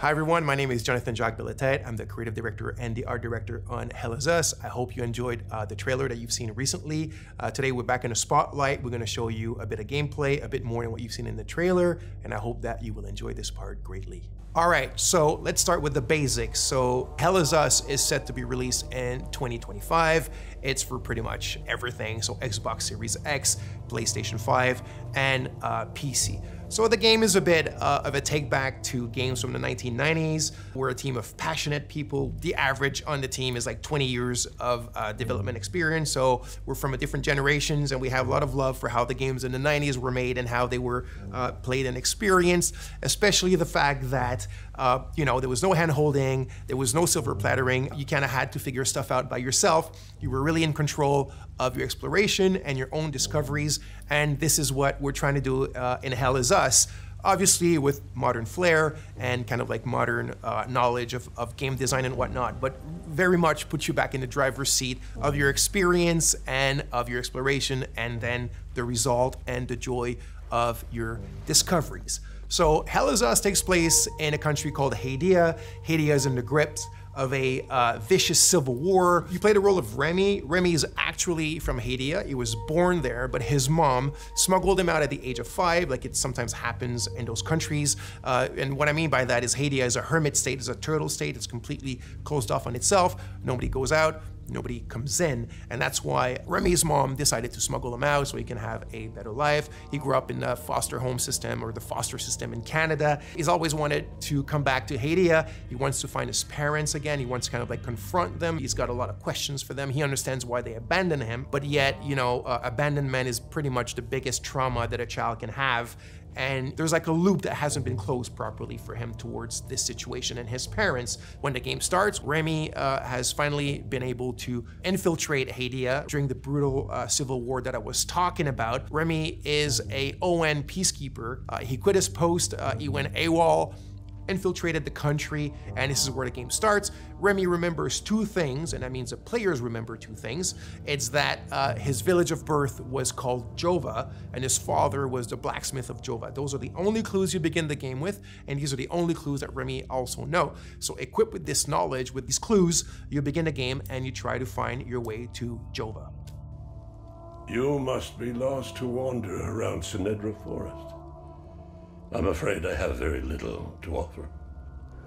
Hi everyone, my name is Jonathan Jacques-Belletete. I'm the creative director and the art director on Hell Is Us. I hope you enjoyed the trailer that you've seen recently. Today we're back in the spotlight. We're going to show you a bit of gameplay, a bit more than what you've seen in the trailer, and I hope that you will enjoy this part greatly. All right, so let's start with the basics. So Hell Is Us is set to be released in 2025. It's for pretty much everything. So Xbox Series X, PlayStation 5, and PC. So the game is a bit of a take back to games from the 1990s. We're a team of passionate people. The average on the team is like 20 years of development experience. So we're from different generations and we have a lot of love for how the games in the 90s were made and how they were played and experienced, especially the fact that there was no hand holding, there was no silver plattering. You kind of had to figure stuff out by yourself. You were really in control of your exploration and your own discoveries. And this is what we're trying to do in Hell Is Us. Obviously with modern flair and kind of like modern knowledge of game design and whatnot, but very much put you back in the driver's seat of your experience and of your exploration, and then the result and the joy of your discoveries. So Hell Is Us takes place in a country called Hadia. Hadia is in the grips of a vicious civil war. You play the role of Remy. Remy is actually from Hadia. He was born there, but his mom smuggled him out at the age of 5, like it sometimes happens in those countries. And what I mean by that is Hadia is a hermit state, is a turtle state. It's completely closed off on itself. Nobody goes out, nobody comes in. And that's why Remy's mom decided to smuggle him out so he can have a better life. He grew up in the foster home system, or the foster system in Canada. He's always wanted to come back to Hadia. He wants to find his parents again. He wants to kind of like confront them. He's got a lot of questions for them. He understands why they abandoned him, but yet, abandonment is pretty much the biggest trauma that a child can have. And there's like a loop that hasn't been closed properly for him towards this situation and his parents. When the game starts, Remy has finally been able to infiltrate Hadia during the brutal civil war that I was talking about. Remy is a ON peacekeeper. He quit his post, he went AWOL, infiltrated the country, and this is where the game starts. Remy remembers 2 things, and that means the players remember 2 things. It's that his village of birth was called Jova, and his father was the blacksmith of Jova. Those are the only clues you begin the game with, and these are the only clues that Remy also know. So equipped with this knowledge, with these clues, you begin the game and you try to find your way to Jova. You must be lost to wander around Sinedra Forest. I'm afraid I have very little to offer.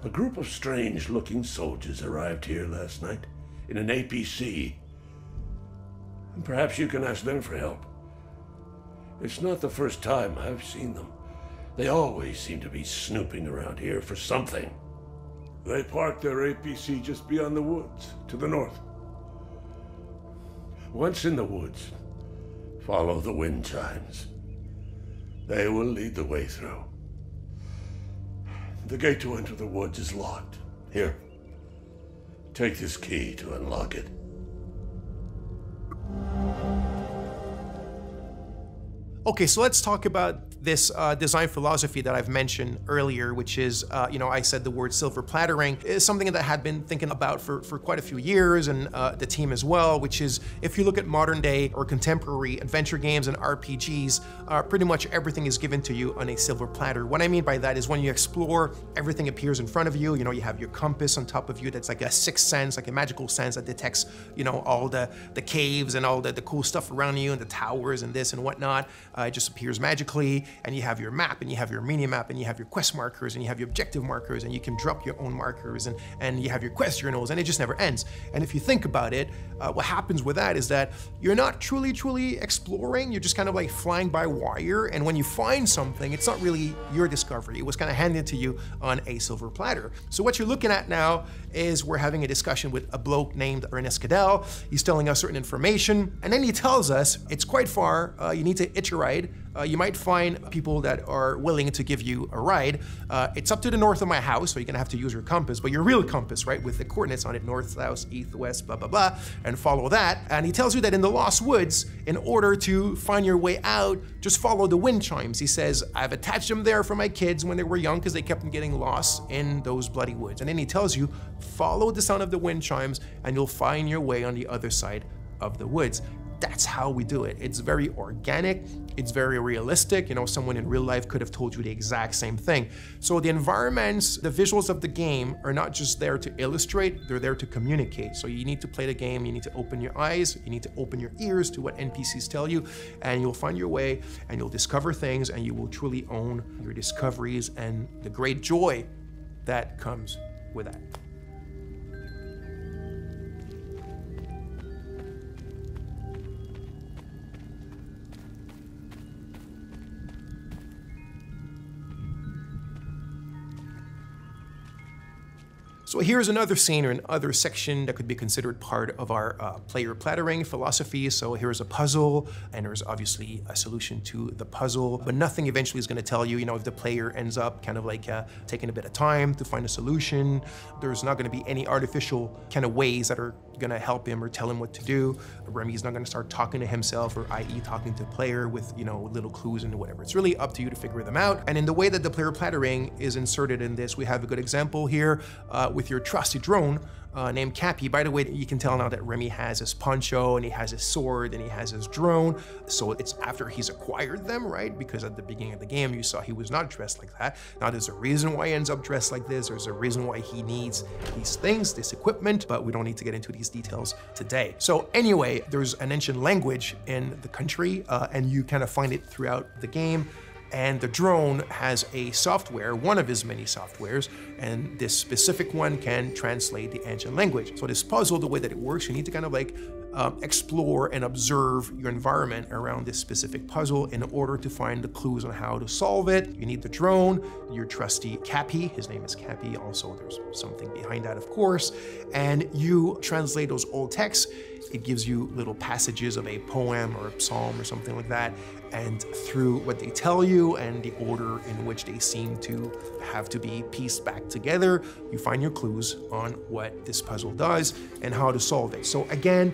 A group of strange-looking soldiers arrived here last night in an APC. And perhaps you can ask them for help. It's not the first time I've seen them. They always seem to be snooping around here for something. They parked their APC just beyond the woods, to the north. Once in the woods, follow the wind chimes. They will lead the way through. The gate to enter the woods is locked. Here, take this key to unlock it. Okay, so let's talk about this design philosophy that I've mentioned earlier, which is, I said the word silver plattering, is something that I had been thinking about for quite a few years, and the team as well, which is, if you look at modern day or contemporary adventure games and RPGs, pretty much everything is given to you on a silver platter. What I mean by that is when you explore, everything appears in front of you. You have your compass on top of you that's like a sixth sense, like a magical sense that detects, all the caves and all the cool stuff around you and the towers and this and whatnot. It just appears magically, and you have your map, and you have your mini-map, and you have your quest markers, and you have your objective markers, and you can drop your own markers, and you have your quest journals, and it just never ends. And if you think about it, what happens with that is that you're not truly exploring, you're just kind of like flying by wire, and when you find something, it's not really your discovery. It was kind of handed to you on a silver platter. So what you're looking at now is we're having a discussion with a bloke named Ernest Cadell. He's telling us certain information, and then he tells us it's quite far, you need to hitch a ride. You might find people that are willing to give you a ride. It's up to the north of my house, so you're gonna have to use your compass, but your real compass, right, with the coordinates on it, north, south, east, west, blah, blah, blah, and follow that. And he tells you that in the Lost Woods, in order to find your way out, just follow the wind chimes. He says, I've attached them there for my kids when they were young because they kept on getting lost in those bloody woods. And then he tells you, follow the sound of the wind chimes and you'll find your way on the other side of the woods. that's how we do it. It's very organic, it's very realistic. You know, someone in real life could have told you the exact same thing. So the environments, the visuals of the game are not just there to illustrate, they're there to communicate. So you need to play the game, you need to open your eyes, you need to open your ears to what NPCs tell you, and you'll find your way and you'll discover things, and you will truly own your discoveries and the great joy that comes with that. So here's another scene or another section that could be considered part of our player plattering philosophy. So here's a puzzle, and there's obviously a solution to the puzzle, but nothing eventually is going to tell you, you know, if the player ends up kind of like taking a bit of time to find a solution. There's not going to be any artificial kind of ways that are going to help him or tell him what to do. Remy's not going to start talking to himself, or i.e. talking to the player with, you know, little clues and whatever. It's really up to you to figure them out. And in the way that the player plattering is inserted in this, we have a good example here with your trusty drone named Cappy. By the way, you can tell now that Remy has his poncho and he has his sword and he has his drone. So it's after he's acquired them, right? Because at the beginning of the game, you saw he was not dressed like that. Now there's a reason why he ends up dressed like this. There's a reason why he needs these things, this equipment, but we don't need to get into these details today. So anyway, there's an ancient language in the country and you kind of find it throughout the game. And the drone has a software, one of his many softwares, and this specific one can translate the ancient language. So this puzzle, the way that it works, you need to kind of like explore and observe your environment around this specific puzzle in order to find the clues on how to solve it. You need the drone, your trusty Cappy, his name is Cappy, also there's something behind that of course, and you translate those old texts. It gives you little passages of a poem or a psalm or something like that, and through what they tell you and the order in which they seem to have to be pieced back together, you find your clues on what this puzzle does and how to solve it. So again,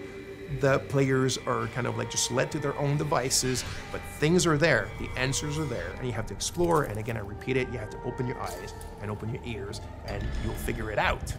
the players are kind of like just led to their own devices, but things are there, the answers are there, and you have to explore. And again, I repeat it, you have to open your eyes and open your ears, and you'll figure it out.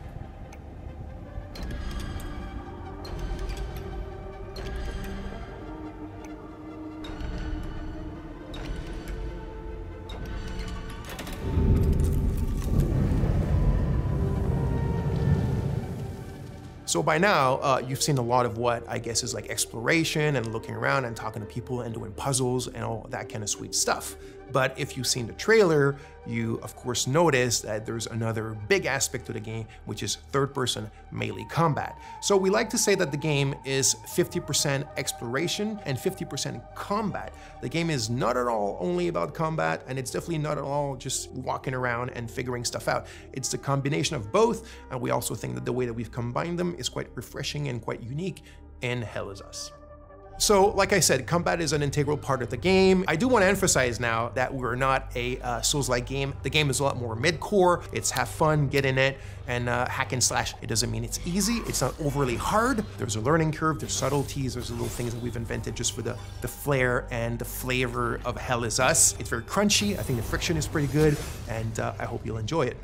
So by now, you've seen a lot of what I guess is like exploration and looking around and talking to people and doing puzzles and all that kind of sweet stuff. But if you've seen the trailer, you of course notice that there's another big aspect to the game, which is third-person melee combat. So we like to say that the game is 50% exploration and 50% combat. The game is not at all only about combat, and it's definitely not at all just walking around and figuring stuff out. It's the combination of both, and we also think that the way that we've combined them is quite refreshing and quite unique in Hell Is Us. So, like I said, combat is an integral part of the game. I do want to emphasize now that we're not a Souls-like game. The game is a lot more mid-core. It's have fun, get in it, and hack and slash. It doesn't mean it's easy. It's not overly hard. There's a learning curve, there's subtleties, there's little things that we've invented just for the flair and the flavor of Hell Is Us. It's very crunchy. I think the friction is pretty good, and I hope you'll enjoy it.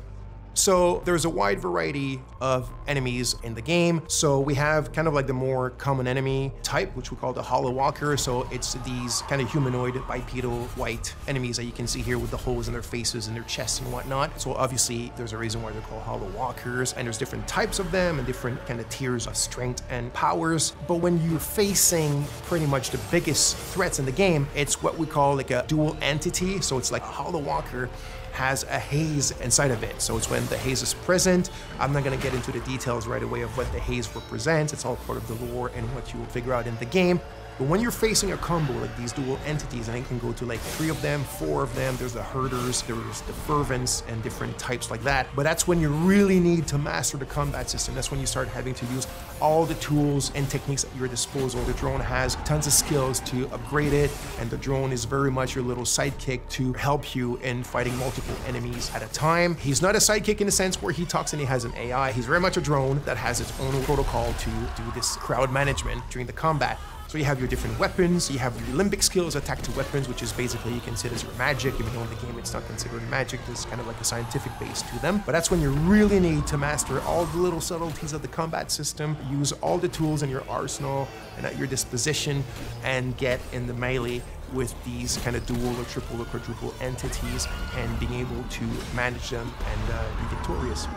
So there's a wide variety of enemies in the game. So we have kind of like the more common enemy type, which we call the Hollow Walker. So it's these kind of humanoid, bipedal, white enemies that you can see here with the holes in their faces and their chests and whatnot. So obviously there's a reason why they're called Hollow Walkers, and there's different types of them and different kind of tiers of strength and powers. But when you're facing pretty much the biggest threats in the game, it's what we call like a dual entity. So it's like a Hollow Walker has a haze inside of it. So it's when the haze is present. I'm not gonna get into the details right away of what the haze represents. It's all part of the lore and what you will figure out in the game. But when you're facing a combo like these dual entities, and it can go to like 3 of them, 4 of them, there's the herders, there's the fervents, and different types like that. But that's when you really need to master the combat system. That's when you start having to use all the tools and techniques at your disposal. The drone has tons of skills to upgrade it, and the drone is very much your little sidekick to help you in fighting multiple enemies at a time. He's not a sidekick in the sense where he talks and he has an AI. He's very much a drone that has its own protocol to do this crowd management during the combat. So you have your different weapons, you have your limbic skills, attack to weapons, which is basically you consider as your magic, even though in the game it's not considered magic, there's kind of like a scientific base to them. But that's when you really need to master all the little subtleties of the combat system, use all the tools in your arsenal and at your disposition, and get in the melee with these kind of dual or triple or quadruple entities and being able to manage them and be victorious.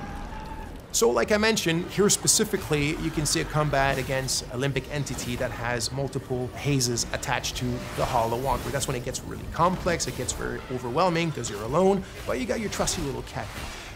So like I mentioned, here specifically, you can see a combat against a limbic entity that has multiple hazes attached to the Hollow Walker. That's when it gets really complex, it gets very overwhelming because you're alone, but you got your trusty little cat.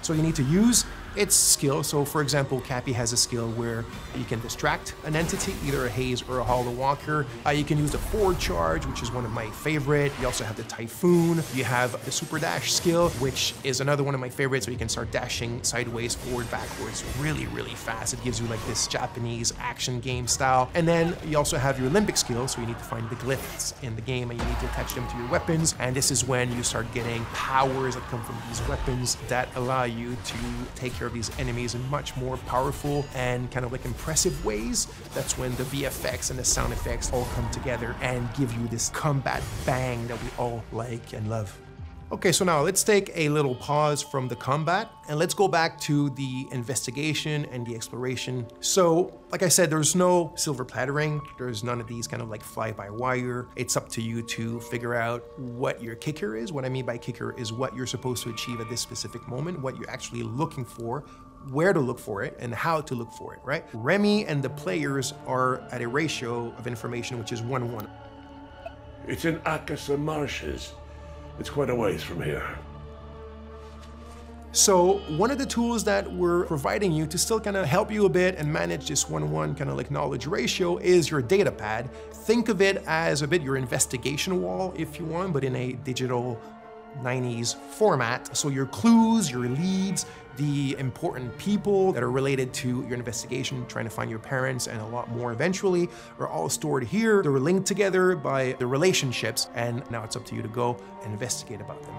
So you need to use its skill. So for example, Cappy has a skill where you can distract an entity, either a haze or a Hollow Walker. You can use the forward charge, which is one of my favorite. You also have the Typhoon. You have the super dash skill, which is another one of my favorites. So you can start dashing sideways, forward, backwards, really, really fast. It gives you like this Japanese action game style. And then you also have your limbic skill. So you need to find the glyphs in the game and you need to attach them to your weapons. And this is when you start getting powers that come from these weapons that allow you to take care of these enemies in much more powerful and kind of like impressive ways. That's when the VFX and the sound effects all come together and give you this combat bang that we all like and love. Okay, so now let's take a little pause from the combat and let's go back to the investigation and the exploration. So, like I said, there's no silver plattering. There's none of these kind of like fly-by-wire. It's up to you to figure out what your kicker is. What I mean by kicker is what you're supposed to achieve at this specific moment, what you're actually looking for, where to look for it, and how to look for it, right? Remy and the players are at a ratio of information which is 1-1. It's in Akasa Marshes. It's quite a ways from here. So one of the tools that we're providing you to still kind of help you a bit and manage this 1-1 kind of like knowledge ratio is your data pad. Think of it as a bit your investigation wall if you want, but in a digital 90s format. So your clues, your leads, the important people that are related to your investigation, trying to find your parents and a lot more eventually, are all stored here. They're linked together by the relationships, and now it's up to you to go and investigate about them.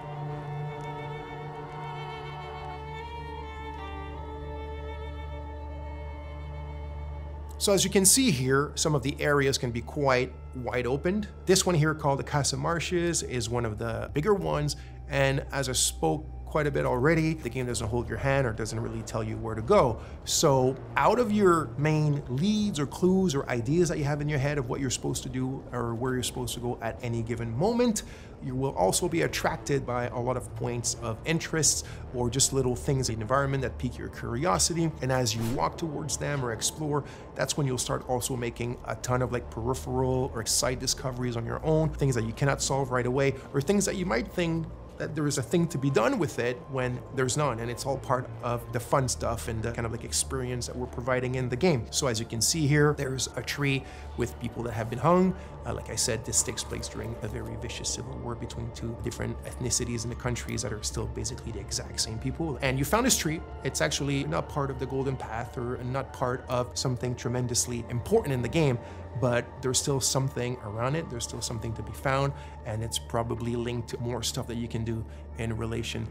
So as you can see here, some of the areas can be quite wide opened. This one here called the Casa Marshes is one of the bigger ones, and as I spoke quite a bit already, the game doesn't hold your hand or doesn't really tell you where to go. So out of your main leads or clues or ideas that you have in your head of what you're supposed to do or where you're supposed to go at any given moment, you will also be attracted by a lot of points of interest or just little things in the environment that pique your curiosity. And as you walk towards them or explore, that's when you'll start also making a ton of like peripheral or side discoveries on your own, things that you cannot solve right away, or things that you might think that there is a thing to be done with it when there's none, and it's all part of the fun stuff and the kind of like experience that we're providing in the game. So as you can see here, there's a tree with people that have been hung. Like I said, this takes place during a very vicious civil war between two different ethnicities in the countries that are still basically the exact same people. And you found this tree. It's actually not part of the Golden Path or not part of something tremendously important in the game, but there's still something around it. There's still something to be found, and it's probably linked to more stuff that you can do in relation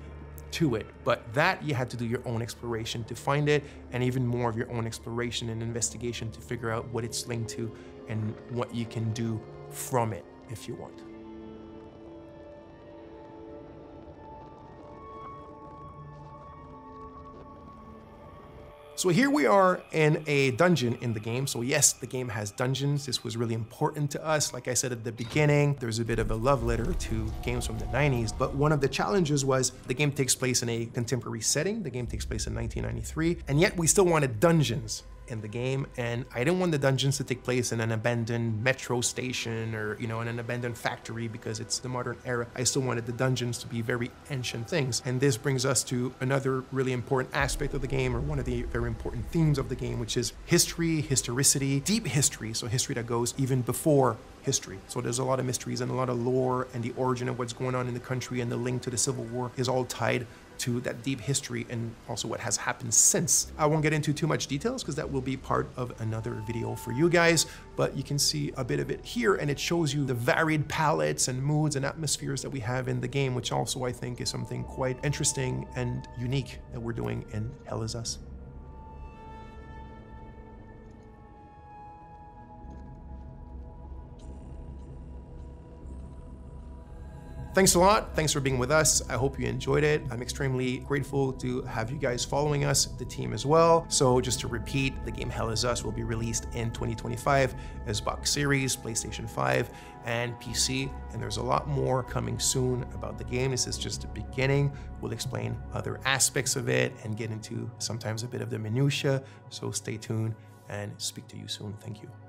to it. But that you had to do your own exploration to find it, and even more of your own exploration and investigation to figure out what it's linked to and what you can do from it if you want. So here we are in a dungeon in the game. So yes, the game has dungeons. This was really important to us. Like I said at the beginning, there's a bit of a love letter to games from the 90s, but one of the challenges was the game takes place in a contemporary setting. The game takes place in 1993, and yet we still wanted dungeons in the game, and I didn't want the dungeons to take place in an abandoned metro station or, you know, in an abandoned factory because it's the modern era. I still wanted the dungeons to be very ancient things. And this brings us to another really important aspect of the game, or one of the very important themes of the game, which is history, historicity, deep history. So history that goes even before history. So there's a lot of mysteries and a lot of lore, and the origin of what's going on in the country and the link to the Civil War is all tied to that deep history and also what has happened since. I won't get into too much details because that will be part of another video for you guys, but you can see a bit of it here, and it shows you the varied palettes and moods and atmospheres that we have in the game, which also I think is something quite interesting and unique that we're doing in Hell Is Us. Thanks a lot. Thanks for being with us. I hope you enjoyed it. I'm extremely grateful to have you guys following us, the team as well. So just to repeat, the game Hell Is Us will be released in 2025 as box series, PlayStation 5 and PC. And there's a lot more coming soon about the game. This is just the beginning. We'll explain other aspects of it and get into sometimes a bit of the minutia. So stay tuned and speak to you soon. Thank you.